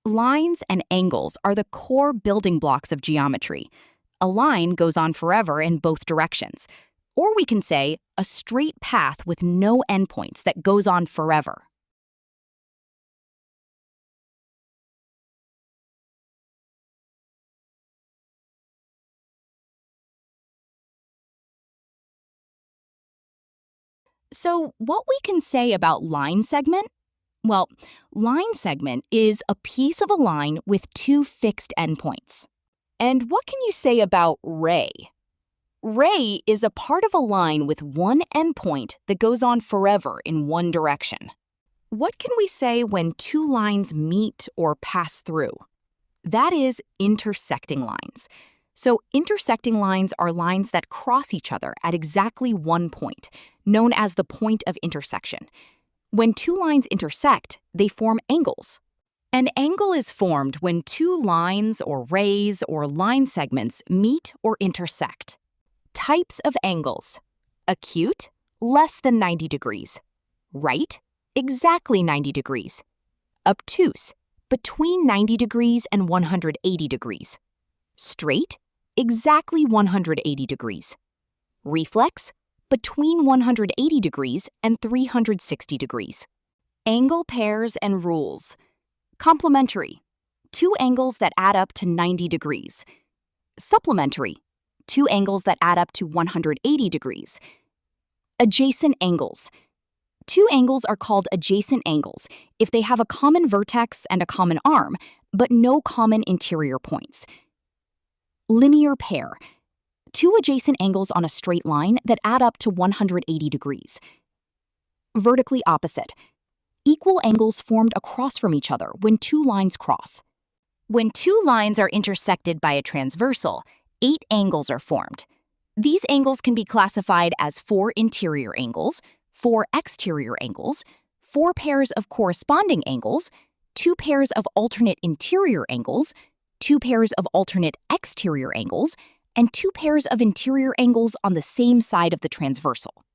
Lines and angles are the core building blocks of geometry. A line goes on forever in both directions. Or we can say a straight path with no endpoints that goes on forever. So, what we can say about line segment? Well, line segment is a piece of a line with two fixed endpoints. And what can you say about ray? Ray is a part of a line with one endpoint that goes on forever in one direction. What can we say when two lines meet or pass through? That is intersecting lines. So intersecting lines are lines that cross each other at exactly one point, known as the point of intersection. When two lines intersect, they form angles. An angle is formed when two lines or rays or line segments meet or intersect. Types of angles: acute, less than 90 degrees; right, exactly 90 degrees; obtuse, between 90 degrees and 180 degrees; straight, exactly 180 degrees; reflex, between 180 degrees and 360 degrees. Angle pairs and rules. Complementary, two angles that add up to 90 degrees. Supplementary, two angles that add up to 180 degrees. Adjacent angles. Two angles are called adjacent angles if they have a common vertex and a common arm, but no common interior points. Linear pair. Two adjacent angles on a straight line that add up to 180 degrees. Vertically opposite. Equal angles formed across from each other when two lines cross. When two lines are intersected by a transversal, 8 angles are formed. These angles can be classified as 4 interior angles, 4 exterior angles, 4 pairs of corresponding angles, 2 pairs of alternate interior angles, 2 pairs of alternate exterior angles, and 2 pairs of interior angles on the same side of the transversal.